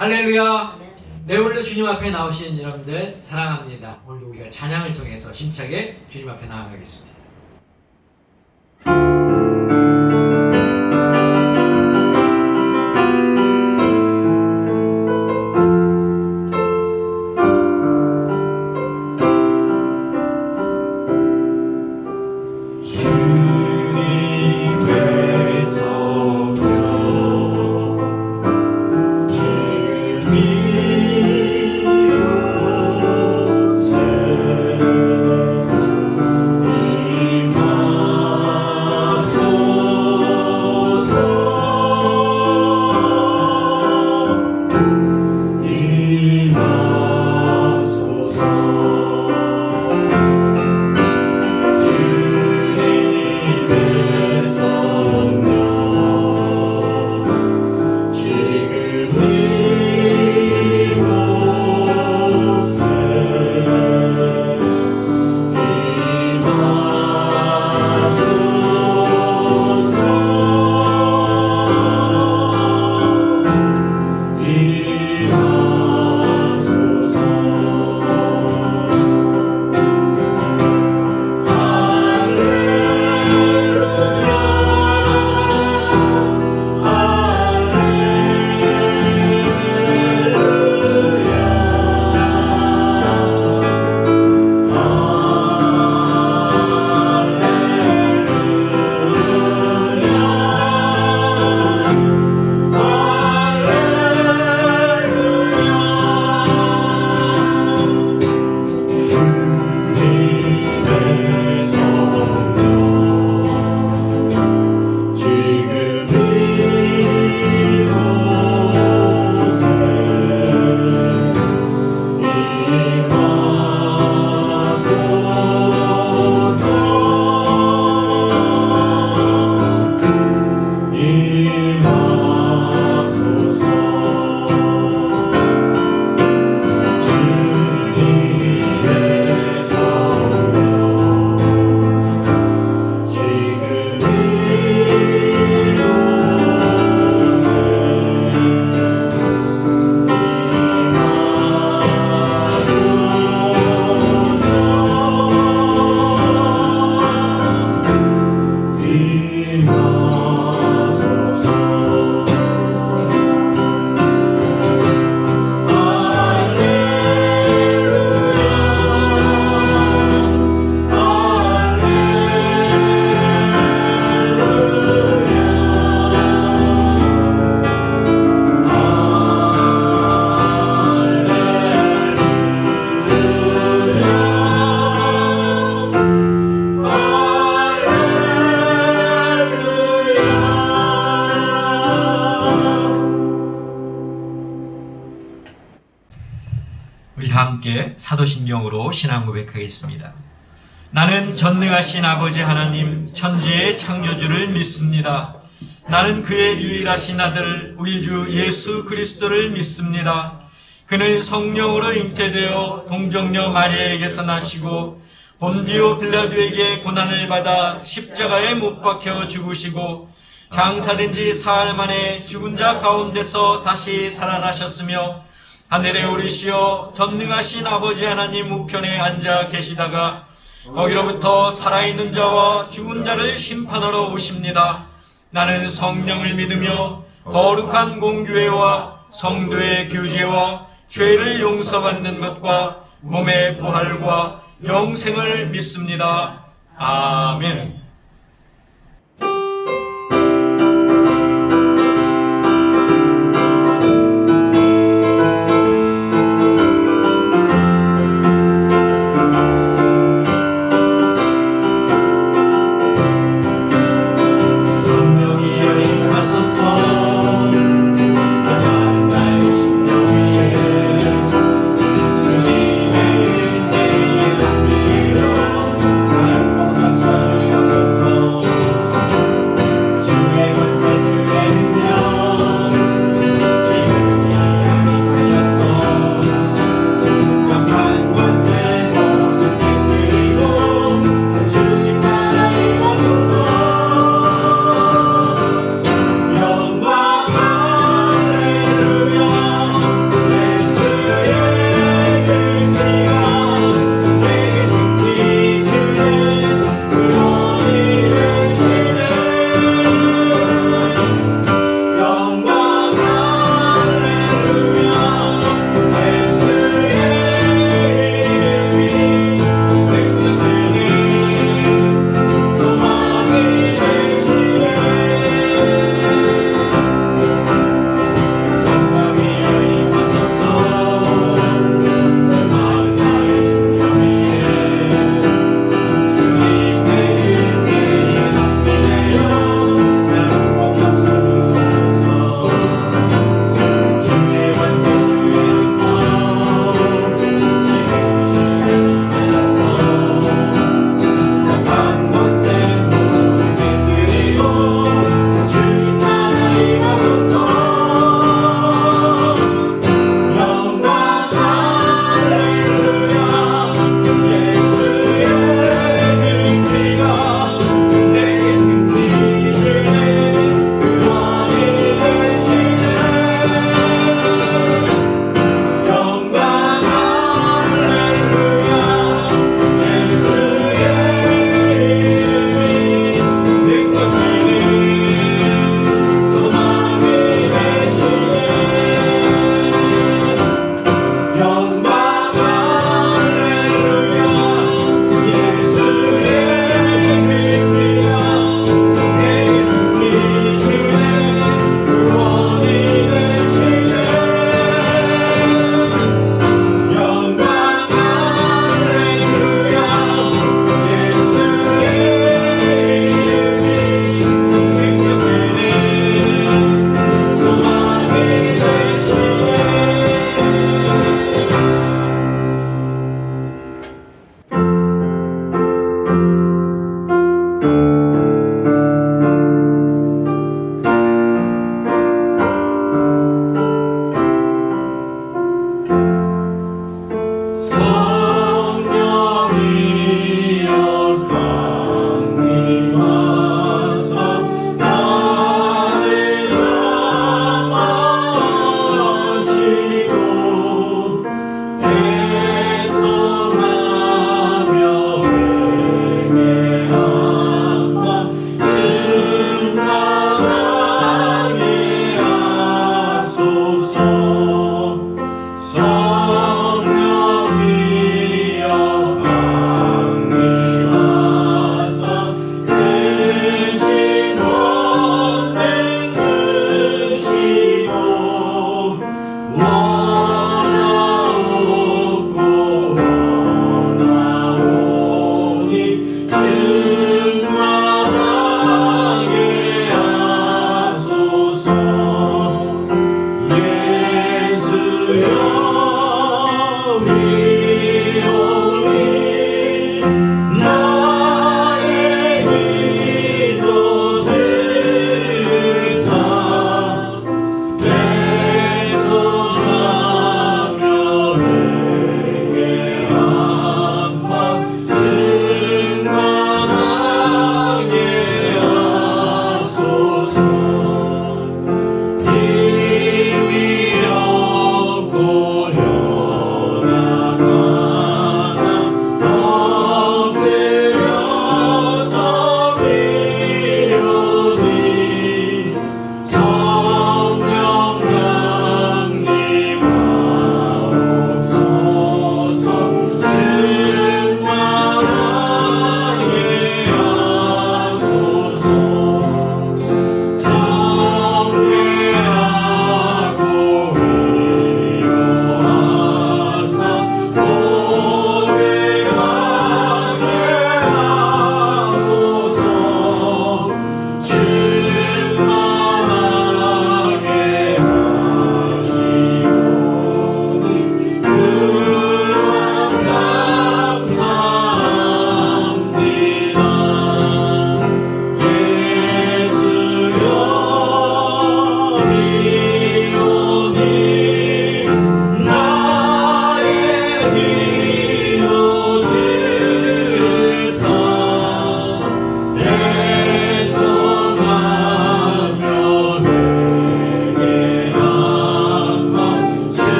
할렐루야. 네, 오늘도 주님 앞에 나오신 여러분들 사랑합니다. 오늘도 우리가 찬양을 통해서 힘차게 주님 앞에 나아가겠습니다. 함께 사도신경으로 신앙 고백하겠습니다. 나는 전능하신 아버지 하나님 천지의 창조주를 믿습니다. 나는 그의 유일하신 아들 우리 주 예수 그리스도를 믿습니다. 그는 성령으로 잉태되어 동정녀 마리아에게서 나시고 본디오 빌라도에게 고난을 받아 십자가에 못 박혀 죽으시고 장사된 지 사흘 만에 죽은 자 가운데서 다시 살아나셨으며 하늘에 오르시어 전능하신 아버지 하나님 우편에 앉아 계시다가 거기로부터 살아있는 자와 죽은 자를 심판하러 오십니다. 나는 성령을 믿으며 거룩한 공교회와 성도의 교제와 죄를 용서받는 것과 몸의 부활과 영생을 믿습니다. 아멘. 주님의 은혜의 감기로 날 뻗어쳐주여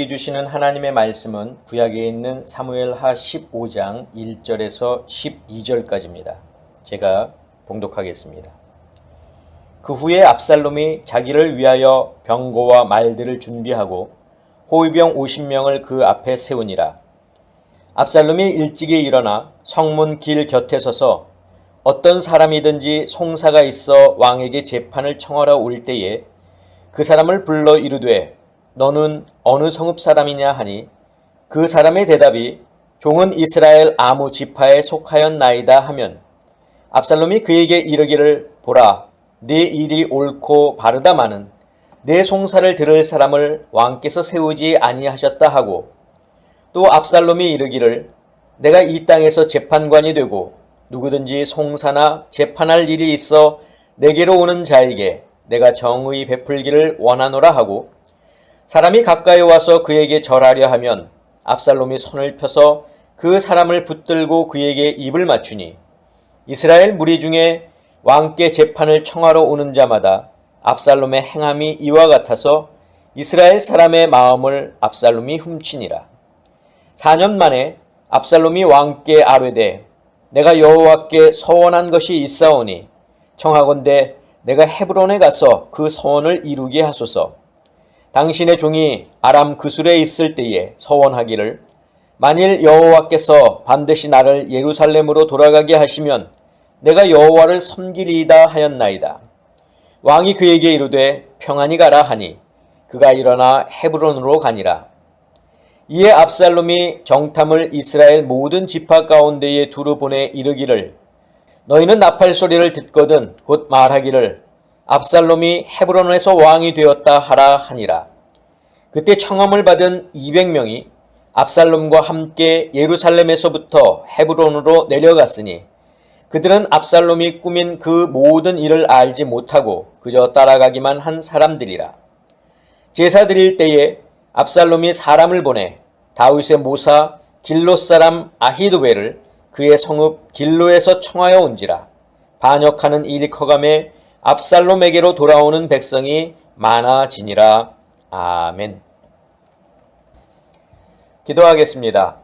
저희에게 주시는 하나님의 말씀은 구약에 있는 사무엘하 15장 1절에서 12절까지입니다. 제가 봉독하겠습니다. 그 후에 압살롬이 자기를 위하여 병거와 말들을 준비하고 호위병 50명을 그 앞에 세우니라. 압살롬이 일찍이 일어나 성문 길 곁에 서서 어떤 사람이든지 송사가 있어 왕에게 재판을 청하러 올 때에 그 사람을 불러 이르되 너는 어느 성읍 사람이냐 하니 그 사람의 대답이 종은 이스라엘 아무 지파에 속하였나이다 하면 압살롬이 그에게 이르기를 보라 네 일이 옳고 바르다마는 내 송사를 들을 사람을 왕께서 세우지 아니하셨다 하고 또 압살롬이 이르기를 내가 이 땅에서 재판관이 되고 누구든지 송사나 재판할 일이 있어 내게로 오는 자에게 내가 정의 베풀기를 원하노라 하고 사람이 가까이 와서 그에게 절하려 하면 압살롬이 손을 펴서 그 사람을 붙들고 그에게 입을 맞추니 이스라엘 무리 중에 왕께 재판을 청하러 오는 자마다 압살롬의 행함이 이와 같아서 이스라엘 사람의 마음을 압살롬이 훔치니라. 4년 만에 압살롬이 왕께 아뢰되 내가 여호와께 서원한 것이 있사오니 청하건대 내가 헤브론에 가서 그 서원을 이루게 하소서. 당신의 종이 아람 그술에 있을 때에 서원하기를 만일 여호와께서 반드시 나를 예루살렘으로 돌아가게 하시면 내가 여호와를 섬기리이다 하였나이다. 왕이 그에게 이르되 평안히 가라 하니 그가 일어나 헤브론으로 가니라. 이에 압살롬이 정탐을 이스라엘 모든 지파 가운데에 두루 보내 이르기를 너희는 나팔 소리를 듣거든 곧 말하기를 압살롬이 헤브론에서 왕이 되었다 하라 하니라. 그때 청함을 받은 200명이 압살롬과 함께 예루살렘에서부터 헤브론으로 내려갔으니 그들은 압살롬이 꾸민 그 모든 일을 알지 못하고 그저 따라가기만 한 사람들이라. 제사 드릴 때에 압살롬이 사람을 보내 다윗의 모사 길롯 사람 아히도벨을 그의 성읍 길로에서 청하여 온지라. 반역하는 일이 커감에 압살롬에게로 돌아오는 백성이 많아지니라. 아멘. 기도하겠습니다.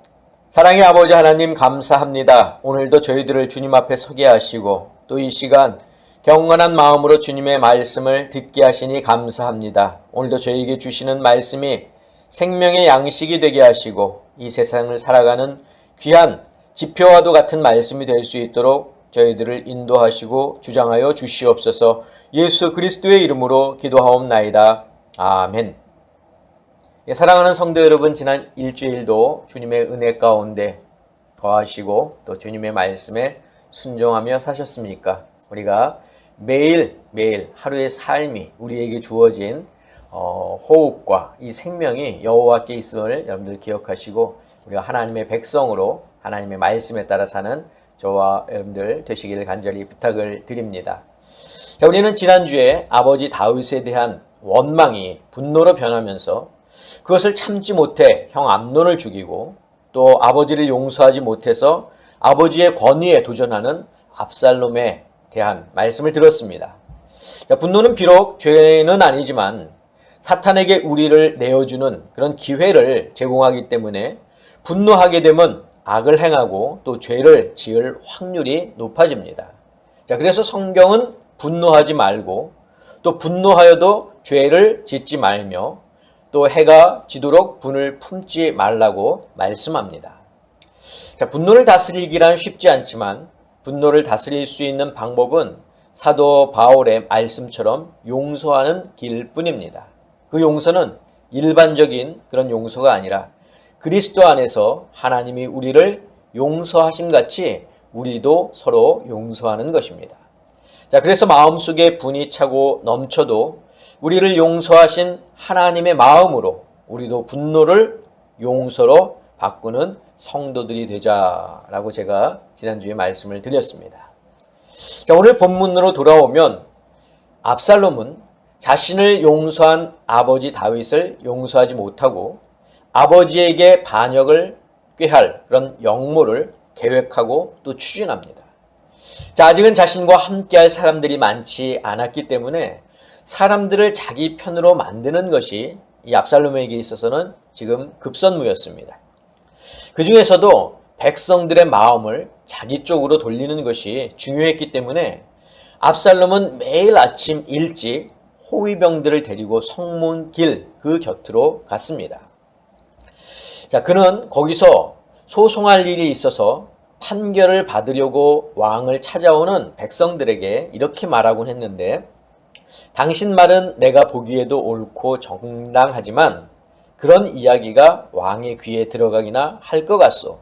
사랑의 아버지 하나님 감사합니다. 오늘도 저희들을 주님 앞에 서게 하시고 또 이 시간 경건한 마음으로 주님의 말씀을 듣게 하시니 감사합니다. 오늘도 저희에게 주시는 말씀이 생명의 양식이 되게 하시고 이 세상을 살아가는 귀한 지표와도 같은 말씀이 될 수 있도록 저희들을 인도하시고 주장하여 주시옵소서. 예수 그리스도의 이름으로 기도하옵나이다. 아멘. 사랑하는 성도 여러분, 지난 일주일도 주님의 은혜 가운데 거하시고 또 주님의 말씀에 순종하며 사셨습니까? 우리가 매일매일 하루의 삶이 우리에게 주어진 호흡과 이 생명이 여호와께 있음을 여러분들 기억하시고 우리가 하나님의 백성으로 하나님의 말씀에 따라 사는 저와 여러분들 되시기를 간절히 부탁을 드립니다. 자, 우리는 지난주에 아버지 다윗에 대한 원망이 분노로 변하면서 그것을 참지 못해 형 암논을 죽이고 또 아버지를 용서하지 못해서 아버지의 권위에 도전하는 압살롬에 대한 말씀을 들었습니다. 자, 분노는 비록 죄는 아니지만 사탄에게 우리를 내어주는 그런 기회를 제공하기 때문에 분노하게 되면 악을 행하고 또 죄를 지을 확률이 높아집니다. 자, 그래서 성경은 분노하지 말고 또 분노하여도 죄를 짓지 말며 또 해가 지도록 분을 품지 말라고 말씀합니다. 자, 분노를 다스리기란 쉽지 않지만 분노를 다스릴 수 있는 방법은 사도 바울의 말씀처럼 용서하는 길뿐입니다. 그 용서는 일반적인 그런 용서가 아니라 그리스도 안에서 하나님이 우리를 용서하신 같이 우리도 서로 용서하는 것입니다. 자, 그래서 마음속에 분이 차고 넘쳐도 우리를 용서하신 하나님의 마음으로 우리도 분노를 용서로 바꾸는 성도들이 되자라고 제가 지난주에 말씀을 드렸습니다. 자, 오늘 본문으로 돌아오면 압살롬은 자신을 용서한 아버지 다윗을 용서하지 못하고 아버지에게 반역을 꾀할 그런 역모를 계획하고 또 추진합니다. 자, 아직은 자신과 함께할 사람들이 많지 않았기 때문에 사람들을 자기 편으로 만드는 것이 이 압살롬에게 있어서는 지금 급선무였습니다. 그 중에서도 백성들의 마음을 자기 쪽으로 돌리는 것이 중요했기 때문에 압살롬은 매일 아침 일찍 호위병들을 데리고 성문길 그 곁으로 갔습니다. 자, 그는 거기서 소송할 일이 있어서 판결을 받으려고 왕을 찾아오는 백성들에게 이렇게 말하곤 했는데, 당신 말은 내가 보기에도 옳고 정당하지만 그런 이야기가 왕의 귀에 들어가기나 할 것 같소.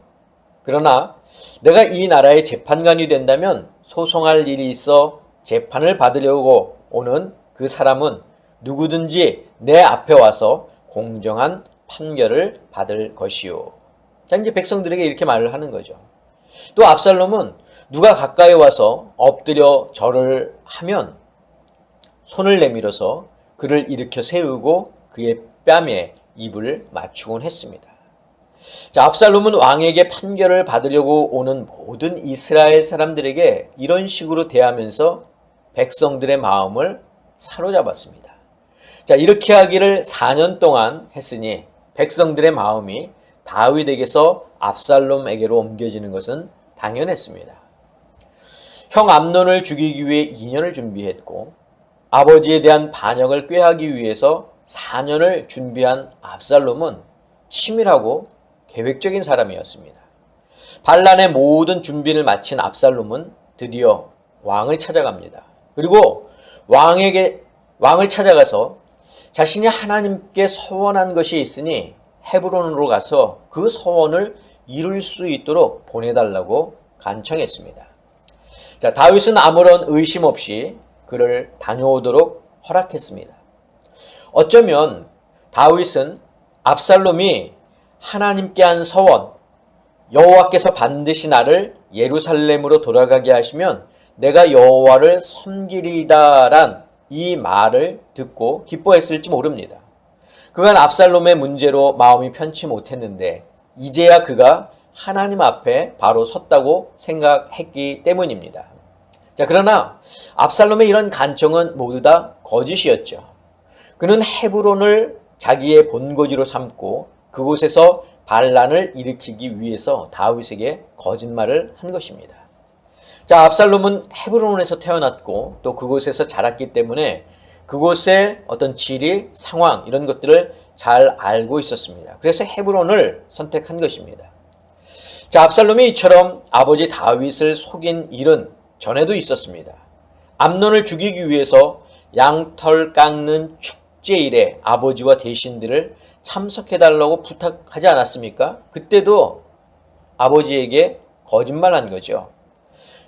그러나 내가 이 나라의 재판관이 된다면 소송할 일이 있어 재판을 받으려고 오는 그 사람은 누구든지 내 앞에 와서 공정한 판결을 받을 것이요. 자, 이제 백성들에게 이렇게 말을 하는 거죠. 또 압살롬은 누가 가까이 와서 엎드려 절을 하면 손을 내밀어서 그를 일으켜 세우고 그의 뺨에 입을 맞추곤 했습니다. 자, 압살롬은 왕에게 판결을 받으려고 오는 모든 이스라엘 사람들에게 이런 식으로 대하면서 백성들의 마음을 사로잡았습니다. 자, 이렇게 하기를 4년 동안 했으니 백성들의 마음이 다윗에게서 압살롬에게로 옮겨지는 것은 당연했습니다. 형 암논을 죽이기 위해 2년을 준비했고 아버지에 대한 반역을 꾀하기 위해서 4년을 준비한 압살롬은 치밀하고 계획적인 사람이었습니다. 반란의 모든 준비를 마친 압살롬은 드디어 왕을 찾아갑니다. 그리고 왕을 찾아가서 자신이 하나님께 서원한 것이 있으니 헤브론으로 가서 그 서원을 이룰 수 있도록 보내달라고 간청했습니다. 자, 다윗은 아무런 의심 없이 그를 다녀오도록 허락했습니다. 어쩌면 다윗은 압살롬이 하나님께 한 서원, 여호와께서 반드시 나를 예루살렘으로 돌아가게 하시면 내가 여호와를 섬기리다란 이 말을 듣고 기뻐했을지 모릅니다. 그간 압살롬의 문제로 마음이 편치 못했는데 이제야 그가 하나님 앞에 바로 섰다고 생각했기 때문입니다. 자, 그러나 압살롬의 이런 간청은 모두 다 거짓이었죠. 그는 헤브론을 자기의 본거지로 삼고 그곳에서 반란을 일으키기 위해서 다윗에게 거짓말을 한 것입니다. 자, 압살롬은 헤브론에서 태어났고 또 그곳에서 자랐기 때문에 그곳의 어떤 지리, 상황 이런 것들을 잘 알고 있었습니다. 그래서 헤브론을 선택한 것입니다. 자, 압살롬이 이처럼 아버지 다윗을 속인 일은 전에도 있었습니다. 암논을 죽이기 위해서 양털 깎는 축제일에 아버지와 대신들을 참석해달라고 부탁하지 않았습니까? 그때도 아버지에게 거짓말한 거죠.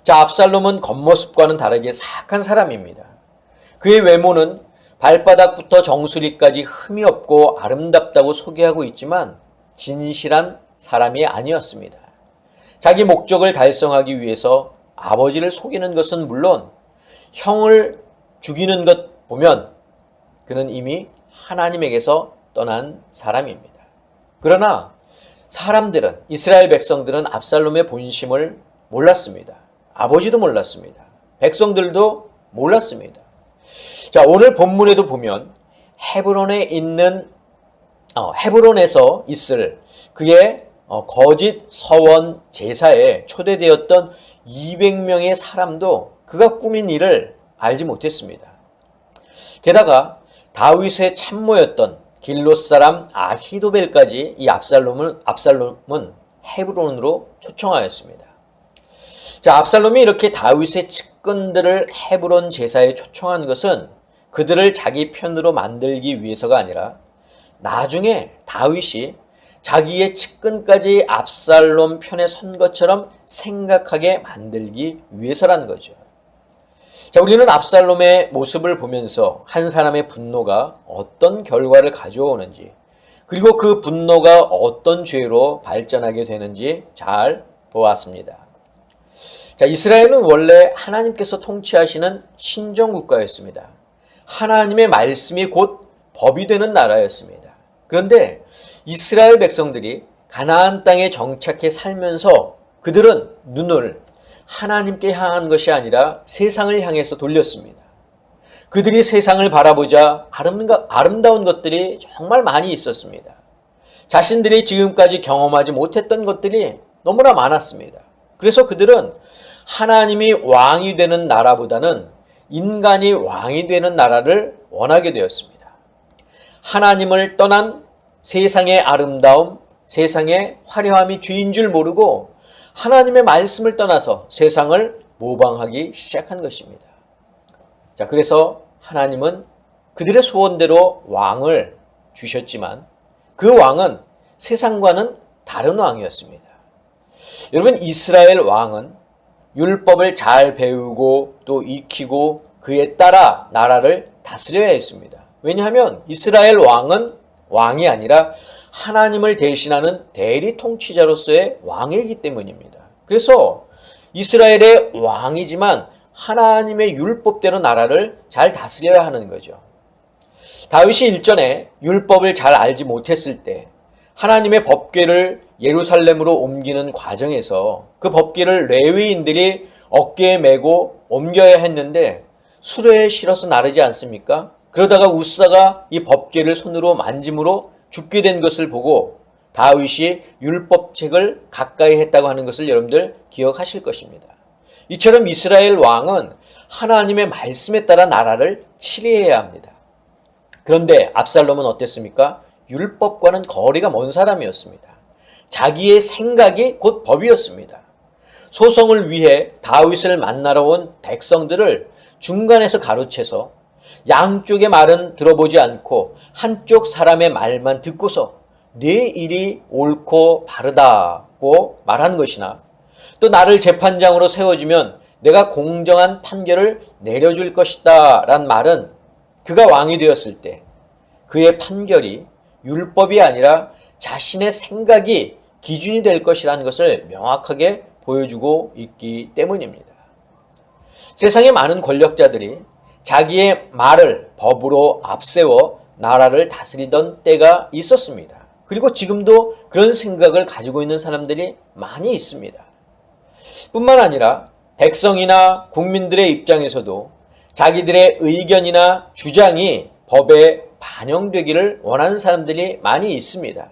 자, 압살롬은 겉모습과는 다르게 사악한 사람입니다. 그의 외모는 발바닥부터 정수리까지 흠이 없고 아름답다고 소개하고 있지만 진실한 사람이 아니었습니다. 자기 목적을 달성하기 위해서 아버지를 속이는 것은 물론 형을 죽이는 것 보면 그는 이미 하나님에게서 떠난 사람입니다. 그러나 사람들은, 이스라엘 백성들은 압살롬의 본심을 몰랐습니다. 아버지도 몰랐습니다. 백성들도 몰랐습니다. 자, 오늘 본문에도 보면 헤브론에서 있을 그의 거짓 서원 제사에 초대되었던 200명의 사람도 그가 꾸민 일을 알지 못했습니다. 게다가 다윗의 참모였던 길롯 사람 아히도벨까지 이 압살롬은 헤브론으로 초청하였습니다. 자, 압살롬이 이렇게 다윗의 측근들을 헤브론 제사에 초청한 것은 그들을 자기 편으로 만들기 위해서가 아니라 나중에 다윗이 자기의 측근까지 압살롬 편에 선 것처럼 생각하게 만들기 위해서라는 거죠. 자, 우리는 압살롬의 모습을 보면서 한 사람의 분노가 어떤 결과를 가져오는지, 그리고 그 분노가 어떤 죄로 발전하게 되는지 잘 보았습니다. 자, 이스라엘은 원래 하나님께서 통치하시는 신정국가였습니다. 하나님의 말씀이 곧 법이 되는 나라였습니다. 그런데 이스라엘 백성들이 가나안 땅에 정착해 살면서 그들은 눈을 하나님께 향한 것이 아니라 세상을 향해서 돌렸습니다. 그들이 세상을 바라보자 아름다운 것들이 정말 많이 있었습니다. 자신들이 지금까지 경험하지 못했던 것들이 너무나 많았습니다. 그래서 그들은 하나님이 왕이 되는 나라보다는 인간이 왕이 되는 나라를 원하게 되었습니다. 하나님을 떠난 세상의 아름다움, 세상의 화려함이 죄인 줄 모르고 하나님의 말씀을 떠나서 세상을 모방하기 시작한 것입니다. 자, 그래서 하나님은 그들의 소원대로 왕을 주셨지만 그 왕은 세상과는 다른 왕이었습니다. 여러분, 이스라엘 왕은 율법을 잘 배우고 또 익히고 그에 따라 나라를 다스려야 했습니다. 왜냐하면 이스라엘 왕은 왕이 아니라 하나님을 대신하는 대리 통치자로서의 왕이기 때문입니다. 그래서 이스라엘의 왕이지만 하나님의 율법대로 나라를 잘 다스려야 하는 거죠. 다윗이 일전에 율법을 잘 알지 못했을 때 하나님의 법궤를 예루살렘으로 옮기는 과정에서 그 법궤를 레위인들이 어깨에 메고 옮겨야 했는데 수레에 실어서 나르지 않습니까? 그러다가 우사가 이 법궤를 손으로 만짐으로 죽게 된 것을 보고 다윗이 율법책을 가까이 했다고 하는 것을 여러분들 기억하실 것입니다. 이처럼 이스라엘 왕은 하나님의 말씀에 따라 나라를 치리해야 합니다. 그런데 압살롬은 어땠습니까? 율법과는 거리가 먼 사람이었습니다. 자기의 생각이 곧 법이었습니다. 소송을 위해 다윗을 만나러 온 백성들을 중간에서 가로채서 양쪽의 말은 들어보지 않고 한쪽 사람의 말만 듣고서 네 일이 옳고 바르다고 말한 것이나 또 나를 재판장으로 세워주면 내가 공정한 판결을 내려줄 것이다 란 말은 그가 왕이 되었을 때 그의 판결이 율법이 아니라 자신의 생각이 기준이 될 것이라는 것을 명확하게 보여주고 있기 때문입니다. 세상의 많은 권력자들이 자기의 말을 법으로 앞세워 나라를 다스리던 때가 있었습니다. 그리고 지금도 그런 생각을 가지고 있는 사람들이 많이 있습니다. 뿐만 아니라 백성이나 국민들의 입장에서도 자기들의 의견이나 주장이 법에 반영되기를 원하는 사람들이 많이 있습니다.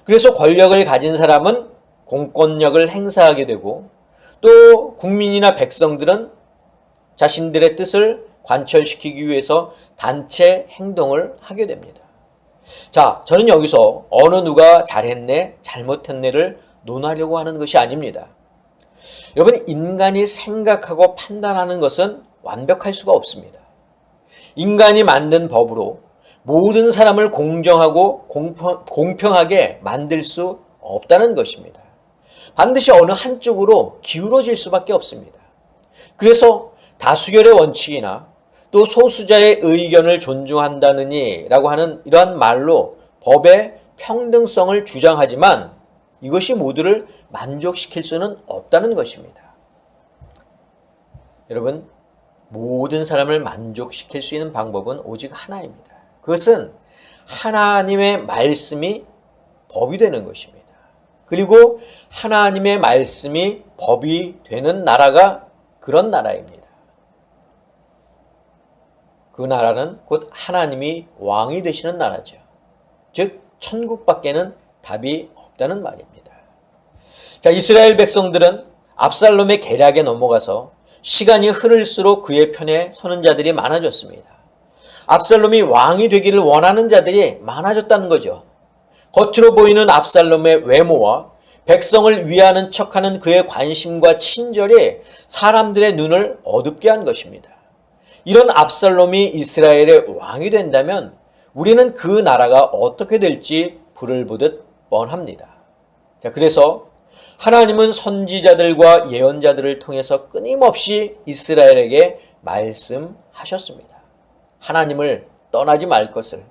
그래서 권력을 가진 사람은 공권력을 행사하게 되고 또 국민이나 백성들은 자신들의 뜻을 관철시키기 위해서 단체 행동을 하게 됩니다. 자, 저는 여기서 어느 누가 잘했네, 잘못했네를 논하려고 하는 것이 아닙니다. 여러분, 인간이 생각하고 판단하는 것은 완벽할 수가 없습니다. 인간이 만든 법으로 모든 사람을 공정하고 공평하게 만들 수 없다는 것입니다. 반드시 어느 한쪽으로 기울어질 수밖에 없습니다. 그래서 다수결의 원칙이나 또 소수자의 의견을 존중한다느니 라고 하는 이러한 말로 법의 평등성을 주장하지만 이것이 모두를 만족시킬 수는 없다는 것입니다. 여러분, 모든 사람을 만족시킬 수 있는 방법은 오직 하나입니다. 그것은 하나님의 말씀이 법이 되는 것입니다. 그리고 하나님의 말씀이 법이 되는 나라가 그런 나라입니다. 그 나라는 곧 하나님이 왕이 되시는 나라죠. 즉 천국밖에는 답이 없다는 말입니다. 자, 이스라엘 백성들은 압살롬의 계략에 넘어가서 시간이 흐를수록 그의 편에 서는 자들이 많아졌습니다. 압살롬이 왕이 되기를 원하는 자들이 많아졌다는 거죠. 겉으로 보이는 압살롬의 외모와 백성을 위하는 척하는 그의 관심과 친절이 사람들의 눈을 어둡게 한 것입니다. 이런 압살롬이 이스라엘의 왕이 된다면 우리는 그 나라가 어떻게 될지 불을 보듯 뻔합니다. 자, 그래서 하나님은 선지자들과 예언자들을 통해서 끊임없이 이스라엘에게 말씀하셨습니다. 하나님을 떠나지 말 것을,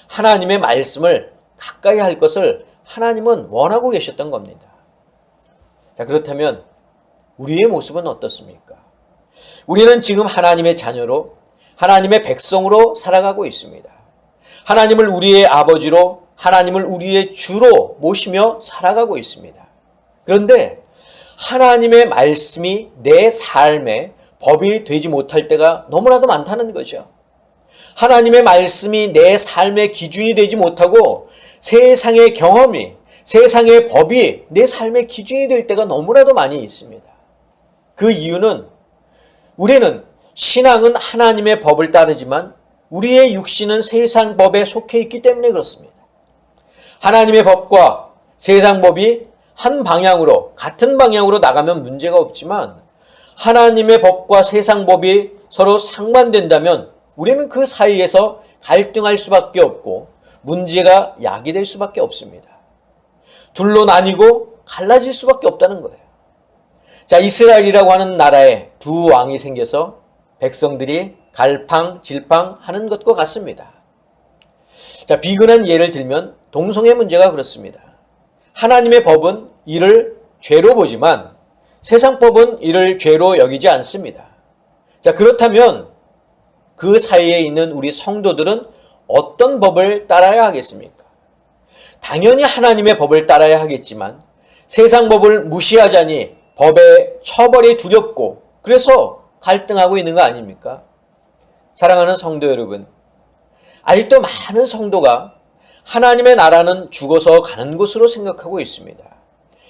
하나님의 말씀을 가까이 할 것을 하나님은 원하고 계셨던 겁니다. 자, 그렇다면 우리의 모습은 어떻습니까? 우리는 지금 하나님의 자녀로, 하나님의 백성으로 살아가고 있습니다. 하나님을 우리의 아버지로, 하나님을 우리의 주로 모시며 살아가고 있습니다. 그런데 하나님의 말씀이 내 삶에 법이 되지 못할 때가 너무나도 많다는 거죠. 하나님의 말씀이 내 삶의 기준이 되지 못하고 세상의 경험이, 세상의 법이 내 삶의 기준이 될 때가 너무나도 많이 있습니다. 그 이유는 우리는 신앙은 하나님의 법을 따르지만 우리의 육신은 세상 법에 속해 있기 때문에 그렇습니다. 하나님의 법과 세상 법이 한 방향으로, 같은 방향으로 나가면 문제가 없지만 하나님의 법과 세상 법이 서로 상반된다면 우리는 그 사이에서 갈등할 수밖에 없고 문제가 야기될 수밖에 없습니다. 둘로 나뉘고 갈라질 수밖에 없다는 거예요. 자, 이스라엘이라고 하는 나라에 두 왕이 생겨서 백성들이 갈팡질팡하는 것과 같습니다. 자, 비근한 예를 들면 동성애 문제가 그렇습니다. 하나님의 법은 이를 죄로 보지만 세상 법은 이를 죄로 여기지 않습니다. 자, 그렇다면 그 사이에 있는 우리 성도들은 어떤 법을 따라야 하겠습니까? 당연히 하나님의 법을 따라야 하겠지만 세상 법을 무시하자니 법의 처벌이 두렵고 그래서 갈등하고 있는 거 아닙니까? 사랑하는 성도 여러분, 아직도 많은 성도가 하나님의 나라는 죽어서 가는 곳으로 생각하고 있습니다.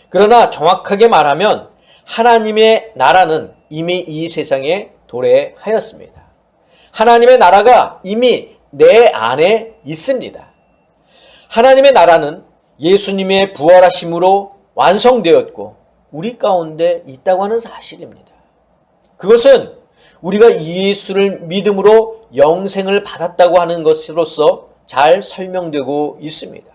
그러나 정확하게 말하면 하나님의 나라는 이미 이 세상에 도래하였습니다. 하나님의 나라가 이미 내 안에 있습니다. 하나님의 나라는 예수님의 부활하심으로 완성되었고 우리 가운데 있다고 하는 사실입니다. 그것은 우리가 예수를 믿음으로 영생을 받았다고 하는 것으로서 잘 설명되고 있습니다.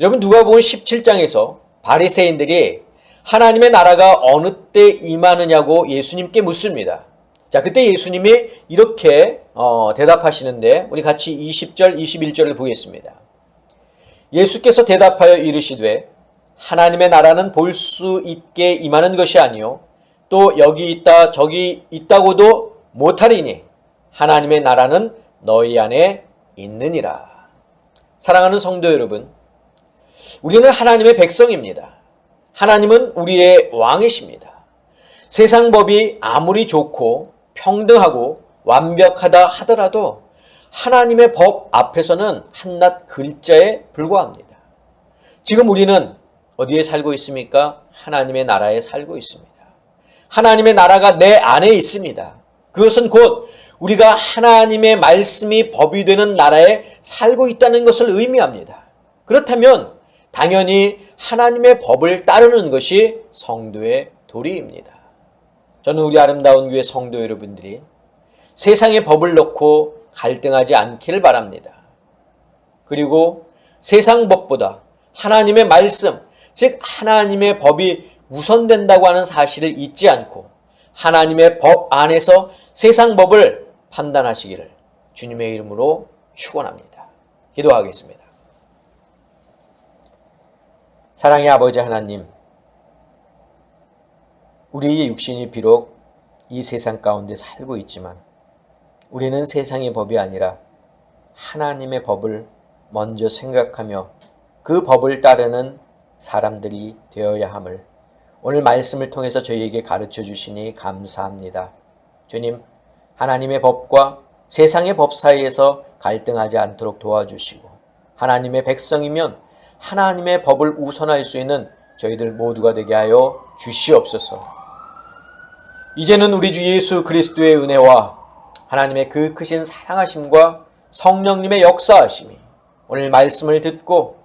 여러분, 누가복음 17장에서 바리새인들이 하나님의 나라가 어느 때 임하느냐고 예수님께 묻습니다. 자, 그때 예수님이 이렇게 대답하시는데 우리 같이 20절, 21절을 보겠습니다. 예수께서 대답하여 이르시되 하나님의 나라는 볼 수 있게 임하는 것이 아니요 또 여기 있다 저기 있다고도 못하리니 하나님의 나라는 너희 안에 있느니라. 사랑하는 성도 여러분, 우리는 하나님의 백성입니다. 하나님은 우리의 왕이십니다. 세상 법이 아무리 좋고 평등하고 완벽하다 하더라도 하나님의 법 앞에서는 한낱 글자에 불과합니다. 지금 우리는 어디에 살고 있습니까? 하나님의 나라에 살고 있습니다. 하나님의 나라가 내 안에 있습니다. 그것은 곧 우리가 하나님의 말씀이 법이 되는 나라에 살고 있다는 것을 의미합니다. 그렇다면 당연히 하나님의 법을 따르는 것이 성도의 도리입니다. 저는 우리 아름다운 교회 성도 여러분들이 세상의 법을 놓고 갈등하지 않기를 바랍니다. 그리고 세상 법보다 하나님의 말씀, 즉 하나님의 법이 우선된다고 하는 사실을 잊지 않고 하나님의 법 안에서 세상 법을 판단하시기를 주님의 이름으로 축원합니다. 기도하겠습니다. 사랑의 아버지 하나님, 우리의 육신이 비록 이 세상 가운데 살고 있지만 우리는 세상의 법이 아니라 하나님의 법을 먼저 생각하며 그 법을 따르는 사람들이 되어야 함을 오늘 말씀을 통해서 저희에게 가르쳐 주시니 감사합니다. 주님, 하나님의 법과 세상의 법 사이에서 갈등하지 않도록 도와주시고 하나님의 백성이면 하나님의 법을 우선할 수 있는 저희들 모두가 되게 하여 주시옵소서. 이제는 우리 주 예수 그리스도의 은혜와 하나님의 그 크신 사랑하심과 성령님의 역사하심이 오늘 말씀을 듣고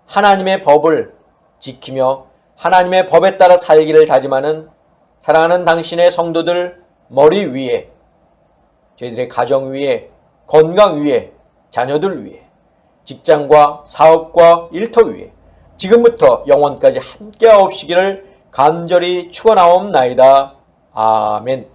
하나님의 법을 지키며 하나님의 법에 따라 살기를 다짐하는 사랑하는 당신의 성도들 머리 위에, 저희들의 가정 위에, 건강 위에, 자녀들 위에, 직장과 사업과 일터 위에 지금부터 영원까지 함께하옵시기를 간절히 축원하옵나이다. 아멘.